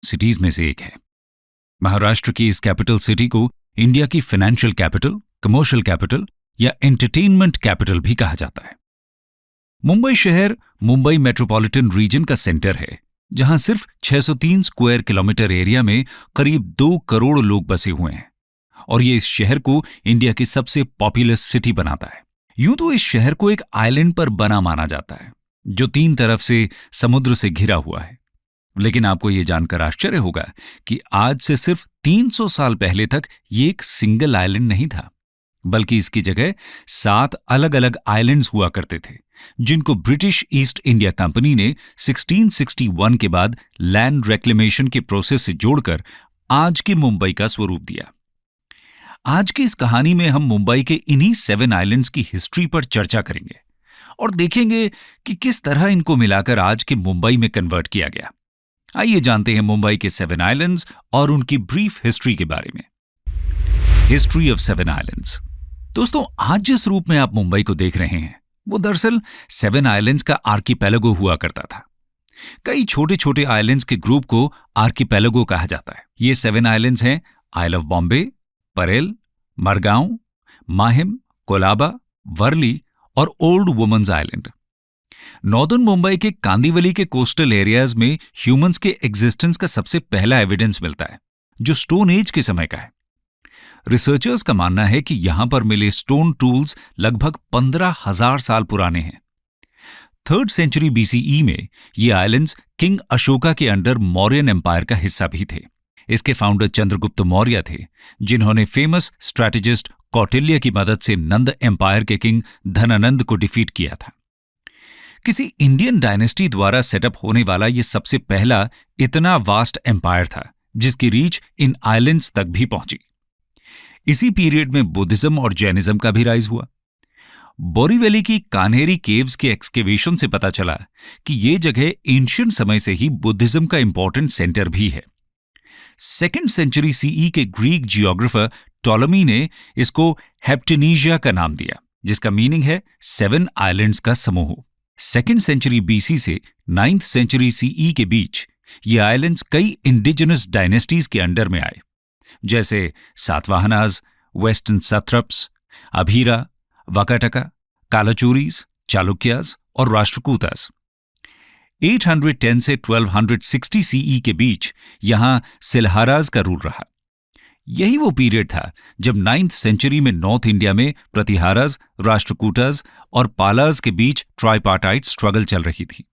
Cities में से एक है। महाराष्ट्र की इस कैपिटल सिटी को इंडिया की फाइनेंशियल कैपिटल, कमर्शियल कैपिटल या एंटरटेनमेंट कैपिटल भी कहा जाता है। मुंबई शहर मुंबई मेट्रोपॉलिटन रीजन का सेंटर है, जहां सिर्फ 603 स्क्वायर किलोमीटर एरिया में करीब 2 करोड़ लोग बसे हुए हैं और ये इस शहर को इंडिया की सबसे पॉपुलस सिटी बनाता है। यूं तो इस शहर को एक आइलैंड पर बना माना जाता है, जो 3 तरफ से समुद्र से घिरा हुआ है। लेकिन आपको ये जानकर आश्चर्य होगा कि आज से सिर्फ 300 साल पहले तक ये एक सिंगल आइलैंड नहीं था, बल्कि इसकी जगह 7 अलग अलग आइलैंड्स हुआ करते थे, जिनको ब्रिटिश ईस्ट इंडिया कंपनी ने 1661 के बाद लैंड रेक्लेमेशन के प्रोसेस से जोड़कर आज की मुंबई का स्वरूप दिया। आज की इस कहानी में हम मुंबई के इन्हीं 7 आइलैंड्स की हिस्ट्री पर चर्चा करेंगे और देखेंगे कि किस तरह इनको मिलाकर आज के मुंबई में कन्वर्ट किया गया। आइए जानते हैं मुंबई के 7 आइलैंड्स और उनकी ब्रीफ हिस्ट्री के बारे में। History of 7 islands. दोस्तों, आज जिस रूप में आप मुंबई को देख रहे हैं, वो दरअसल 7 आइलैंड्स का आर्किपेलागो हुआ करता था। कई छोटे छोटे आइलैंड्स के ग्रुप को आर्किपेलागो कहा जाता है। ये 7 आइलैंड्स हैं आइल ऑफ बॉम्बे, परेल, मरगांव, माहिम, कोलाबा, वर्ली और old women's island. Northern Mumbai के कांदीवली के कोस्टल एरियाज में ह्यूमंस के एग्जिस्टेंस का सबसे पहला एविडेंस मिलता है, जो स्टोन एज के समय का है। रिसर्चर्स का मानना है कि यहां पर मिले स्टोन टूल्स लगभग 15,000 साल पुराने हैं। 3rd सेंचुरी BCE में ये आइलैंड्स किंग अशोका के अंडर मौर्यन एम्पायर का हिस्सा भी थे। इसके फाउंडर चंद्रगुप्त मौर्य थे, जिन्होंने फेमस स्ट्रैटेजिस्ट कौटिल्य की मदद से नंद एम्पायर के किंग धनानंद को डिफीट किया था। किसी इंडियन डायनेस्टी द्वारा सेटअप होने वाला यह सबसे पहला इतना वास्ट एम्पायर था, जिसकी रीच इन आइलैंड्स तक भी पहुंची। इसी पीरियड में बुद्धिज्म और जैनिज्म का भी राइज हुआ। बोरीवली की कान्हेरी केव्स के एक्सकेवेशन से पता चला कि यह जगह एंशिएंट समय से ही बुद्धिज्म का इंपॉर्टेंट सेंटर भी है। 2nd सेंचुरी CE के ग्रीक जियोग्राफर टॉलमी ने इसको हेप्टिनीशिया का नाम दिया, जिसका मीनिंग है 7 आइलैंड्स का समूह। 2nd सेंचुरी BC से 9th सेंचुरी CE के बीच ये आइलैंड्स कई इंडिजिनस डायनेस्टीज के अंडर में आए, जैसे सातवाहनाज, वेस्टर्न सत्रप्स, अभीरा, वाकाटका, कालाचूरीज, चालुक्याज और राष्ट्रकूताज। 810 से 1260 CE के बीच यहां सिलहाराज का रूल रहा। यही वो पीरियड था जब 9th सेंचुरी में नॉर्थ इंडिया में प्रतिहाराज, राष्ट्रकूटाज और पालाज के बीच ट्राइपार्टाइट स्ट्रगल चल रही थी।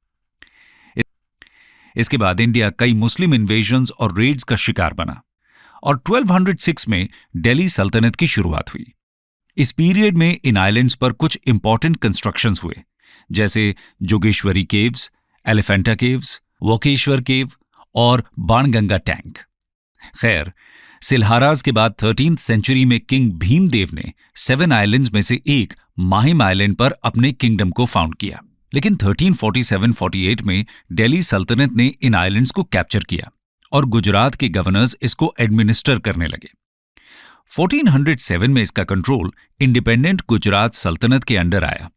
इसके बाद इंडिया कई मुस्लिम इन्वेजन्स और रेड्स का शिकार बना और 1206 में दिल्ली सल्तनत की शुरुआत हुई। इस पीरियड में इन आइलैंड्स पर कुछ इंपॉर्टेंट कंस्ट्रक्शंस हुए, जैसे जोगेश्वरी केव्स, एलिफेंटा केव्स, वोकेश्वर केव और बाणगंगा टैंक। खैर, सिलहाराज के बाद 13th सेंचुरी में किंग भीमदेव ने 7 आइलैंड्स में से एक माहिम आइलैंड पर अपने किंगडम को फाउंड किया। लेकिन 1347-48 में दिल्ली सल्तनत ने इन आइलैंड्स को कैप्चर किया और गुजरात के गवर्नर्स इसको एडमिनिस्टर करने लगे। 1407 में इसका कंट्रोल इंडिपेंडेंट गुजरात सल्तनत के अंडर आया,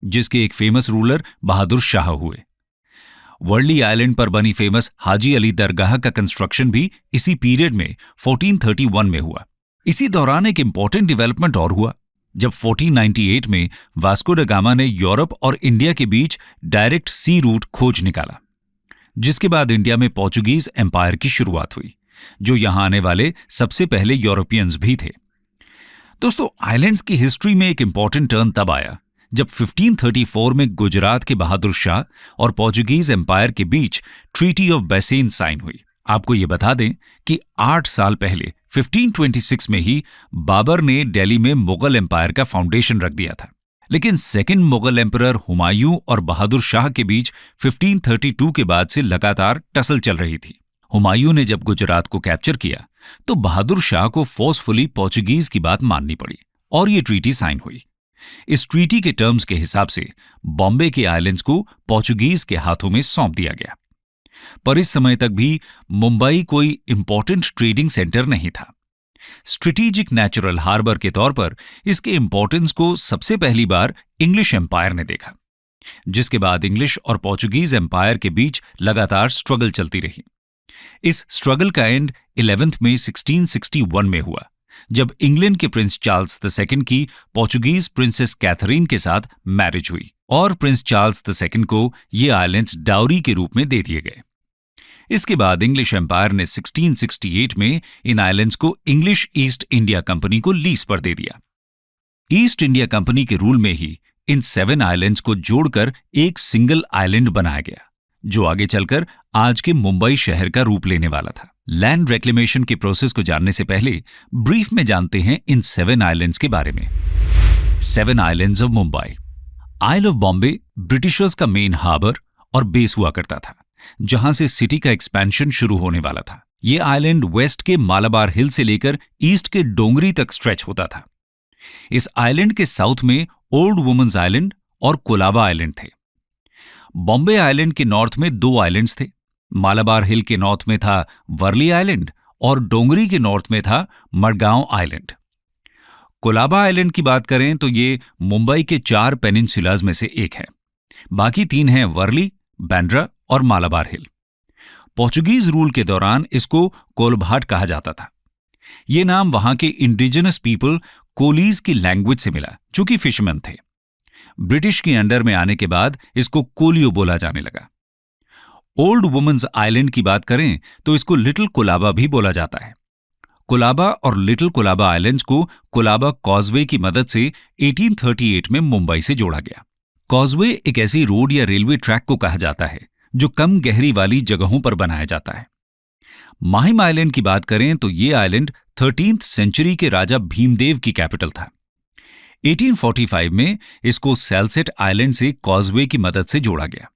जिसके एक फेमस रूलर बहादुर शाह हुए। वर्ली आइलैंड पर बनी फेमस हाजी अली दरगाह का कंस्ट्रक्शन भी इसी पीरियड में 1431 में हुआ। इसी दौरान एक इंपॉर्टेंट डेवलपमेंट और हुआ, जब 1498 में वास्को ड गामा ने यूरोप और इंडिया के बीच डायरेक्ट सी रूट खोज निकाला, जिसके बाद इंडिया में पोर्चुगीज एम्पायर की शुरुआत हुई, जो यहां आने वाले सबसे पहले यूरोपियंस भी थे। दोस्तों, आइलैंड्स की हिस्ट्री में एक इंपॉर्टेंट टर्न तब आया जब 1534 में गुजरात के बहादुर शाह और पोर्चुगीज एम्पायर के बीच ट्रीटी ऑफ बेसेन साइन हुई। आपको ये बता दें कि 8 साल पहले 1526 में ही बाबर ने दिल्ली में मुगल एम्पायर का फाउंडेशन रख दिया था। लेकिन सेकंड मुगल एम्परर हुमायूं और बहादुर शाह के बीच 1532 के बाद से लगातार टसल चल रही थी। हुमायूं ने जब गुजरात को कैप्चर किया तो बहादुर शाह को फोर्सफुली पोर्चुगीज की बात माननी पड़ी और ये ट्रीटी साइन हुई। इस ट्रीटी के टर्म्स के हिसाब से बॉम्बे के आइलैंड्स को पोर्चुगीज के हाथों में सौंप दिया गया। पर इस समय तक भी मुंबई कोई इंपॉर्टेंट ट्रेडिंग सेंटर नहीं था। स्ट्रेटेजिक नेचुरल हार्बर के तौर पर इसके इंपॉर्टेंस को सबसे पहली बार इंग्लिश एम्पायर ने देखा, जिसके बाद इंग्लिश और पोर्चुगीज एम्पायर के बीच लगातार स्ट्रगल चलती रही। इस स्ट्रगल का एंड 11 मई 1661 में हुआ, जब इंग्लैंड के प्रिंस चार्ल्स II की पोर्चुगीज प्रिंसेस कैथरीन के साथ मैरिज हुई और प्रिंस चार्ल्स II को ये आइलैंड्स डाउरी के रूप में दे दिए गए। इसके बाद इंग्लिश एम्पायर ने 1668 में इन आइलैंड्स को इंग्लिश ईस्ट इंडिया कंपनी को लीज पर दे दिया। ईस्ट इंडिया कंपनी के रूल में ही इन 7 आइलैंड्स को जोड़कर एक सिंगल आइलैंड बनाया गया, जो आगे चलकर आज के मुंबई शहर का रूप लेने वाला था। लैंड रेक्लेमेशन के प्रोसेस को जानने से पहले ब्रीफ में जानते हैं इन 7 आइलैंड्स के बारे में। 7 islands of Mumbai. Isle of Bombay Britishers का मेन हार्बर और बेस हुआ करता था, जहां से सिटी का एक्सपेंशन शुरू होने वाला था। ये आइलैंड वेस्ट के मालाबार हिल से लेकर ईस्ट के डोंगरी तक स्ट्रेच होता था। इस आइलैंड के साउथ में ओल्ड वुमेन्स आइलैंड और कोलाबा आइलैंड थे। बॉम्बे आइलैंड के नॉर्थ में 2 आइलैंड्स थे। मालाबार हिल के नॉर्थ में था वर्ली आइलैंड और डोंगरी के नॉर्थ में था मडगांव आइलैंड। कोलाबा आइलैंड की बात करें तो ये मुंबई के 4 पेनिनसुलाज में से एक है। बाकी 3 हैं वर्ली, बैंड्रा और मालाबार हिल। पोर्चुगीज रूल के दौरान इसको कोलभाट कहा जाता था। ये नाम वहां के इंडिजिनस पीपल कोलीज की लैंग्वेज से मिला, जो कि फिशरमैन थे। ब्रिटिश के अंडर में आने के बाद इसको कोलियो बोला जाने लगा। ओल्ड वुमेन्स आइलैंड की बात करें तो इसको लिटिल कोलाबा भी बोला जाता है। कोलाबा और लिटिल कोलाबा आइलैंड्स को कोलाबा कॉजवे की मदद से 1838 में मुंबई से जोड़ा गया। कॉजवे एक ऐसी रोड या रेलवे ट्रैक को कहा जाता है जो कम गहरी वाली जगहों पर बनाया जाता है। माहिम आइलैंड की बात करें तो ये आइलैंड 13th सेंचुरी के राजा भीमदेव की कैपिटल था। 1845 में इसको सैलसेट आइलैंड से कॉजवे की मदद से जोड़ा गया।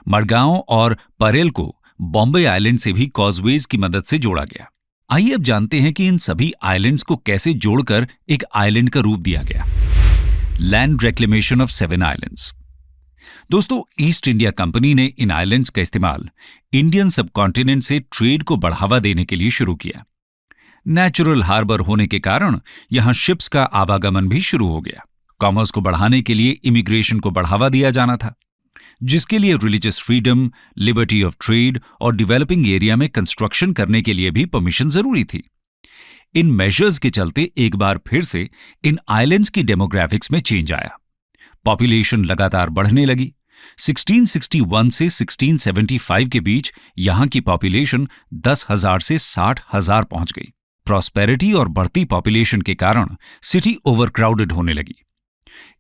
मडगांव और परेल को बॉम्बे आइलैंड से भी कॉजवेज की मदद से जोड़ा गया। आइए अब जानते हैं कि इन सभी आइलैंड्स को कैसे जोड़कर एक आइलैंड का रूप दिया गया। Land reclamation of 7 islands. दोस्तों, ईस्ट इंडिया कंपनी ने इन आइलैंड्स का इस्तेमाल इंडियन सबकॉन्टिनेंट से ट्रेड को बढ़ावा देने के लिए शुरू किया। नेचुरल हार्बर होने के कारण यहां शिप्स का आवागमन भी शुरू हो गया। कॉमर्स को बढ़ाने के लिए इमिग्रेशन को बढ़ावा दिया जाना था, जिसके लिए religious freedom, liberty of trade और डेवलपिंग एरिया में कंस्ट्रक्शन करने के लिए भी परमिशन जरूरी थी। इन मेजर्स के चलते एक बार फिर से इन आइलैंड्स की डेमोग्राफिक्स में चेंज आया। पॉपुलेशन लगातार बढ़ने लगी। 1661 से 1675 के बीच यहां की पॉपुलेशन 10,000 से 60,000 पहुंच गई। प्रॉस्पेरिटी और बढ़ती पॉपुलेशन के कारण सिटी ओवरक्राउडेड होने लगी।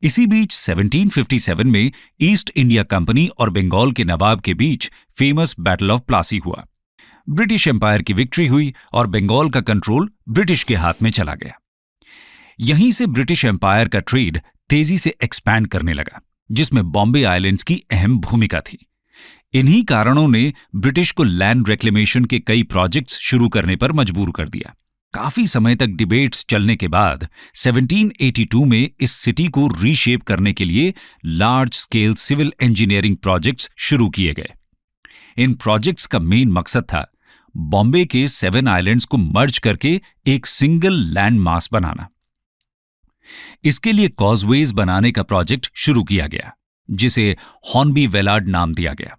इसी बीच 1757 में ईस्ट इंडिया कंपनी और बंगाल के नवाब के बीच फेमस बैटल ऑफ प्लासी हुआ। ब्रिटिश एम्पायर की विक्ट्री हुई और बंगाल का कंट्रोल ब्रिटिश के हाथ में चला गया। यहीं से ब्रिटिश एम्पायर का ट्रेड तेजी से एक्सपैंड करने लगा, जिसमें बॉम्बे आइलैंड्स की अहम भूमिका थी। इन्हीं कारणों ने ब्रिटिश को लैंड रेक्लेमेशन के कई प्रोजेक्ट्स शुरू करने पर मजबूर कर दिया। काफी समय तक डिबेट्स चलने के बाद 1782 में इस सिटी को रीशेप करने के लिए large scale civil engineering projects शुरू किए गए। इन प्रोजेक्ट्स का मेन मकसद था बॉम्बे के 7 आइलैंड्स को मर्ज करके एक सिंगल लैंड मास बनाना। इसके लिए कॉजवेज बनाने का प्रोजेक्ट शुरू किया गया, जिसे हॉर्नबी वेलार्ड नाम दिया गया।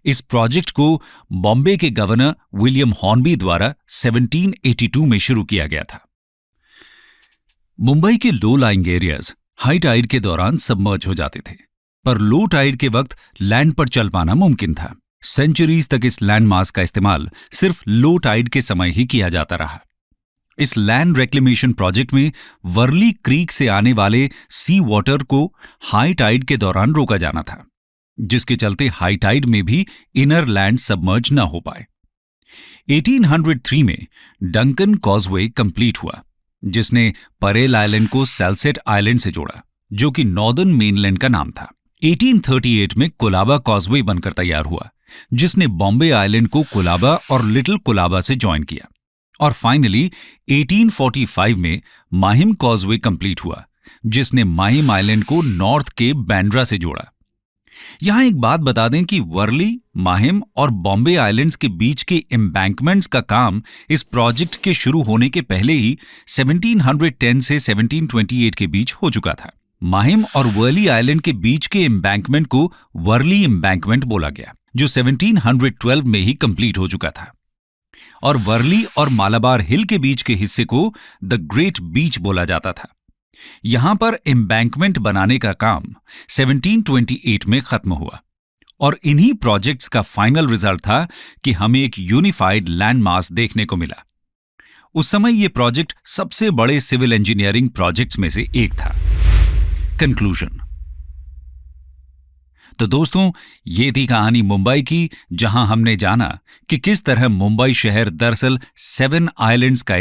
इस प्रोजेक्ट को बॉम्बे के गवर्नर विलियम हॉर्नबी द्वारा 1782 में शुरू किया गया था। मुंबई के low lying areas high tide के दौरान सबमर्ज हो जाते थे, पर लो टाइड के वक्त लैंड पर चल पाना मुमकिन था। सेंचुरीज तक इस लैंड मास का इस्तेमाल सिर्फ लो टाइड के समय ही किया जाता रहा। इस लैंड रेक्लेमेशन प्रोजेक्ट में वर्ली क्रीक से आने वाले सी वाटर को हाई टाइड के दौरान रोका जाना था, जिसके चलते हाई टाइड में भी इनर लैंड सबमर्ज न हो पाए। 1803 में डंकन कॉजवे कंप्लीट हुआ, जिसने परेल आइलैंड को सैलसेट आइलैंड से जोड़ा, जो कि नॉर्दर्न मेनलैंड का नाम था। 1838 में कोलाबा कॉजवे बनकर तैयार हुआ, जिसने बॉम्बे आइलैंड को कोलाबा और लिटिल कोलाबा से ज्वाइन किया। और फाइनली 1845 में माहिम कॉजवे कंप्लीट हुआ, जिसने माहिम आइलैंड को नॉर्थ के बैंड्रा से जोड़ा। यहां एक बात बता दें कि वर्ली, माहिम और बॉम्बे आइलैंड्स के बीच के एम्बैंकमेंट्स का काम इस प्रोजेक्ट के शुरू होने के पहले ही 1710 से 1728 के बीच हो चुका था। माहिम और वर्ली आइलैंड के बीच के एम्बैंकमेंट को वर्ली एम्बैंकमेंट बोला गया। जो 1712 में ही कंप्लीट हो चुका था, और वर्ली और मालाबार हिल के बीच के हिस्से को द ग्रेट बीच बोला जाता था। यहां पर एम्बैंकमेंट बनाने का काम 1728 में खत्म हुआ, और इन्हीं प्रोजेक्ट्स का फाइनल रिजल्ट था कि हमें एक यूनिफाइड लैंड मास देखने को मिला। उस समय यह प्रोजेक्ट सबसे बड़े सिविल इंजीनियरिंग प्रोजेक्ट्स में से एक था। कंक्लूजन। तो दोस्तों, ये थी कहानी मुंबई की, जहां हमने जाना कि किस तरह मुंबई शहर दरअसल 7 आइलैंड्स का एक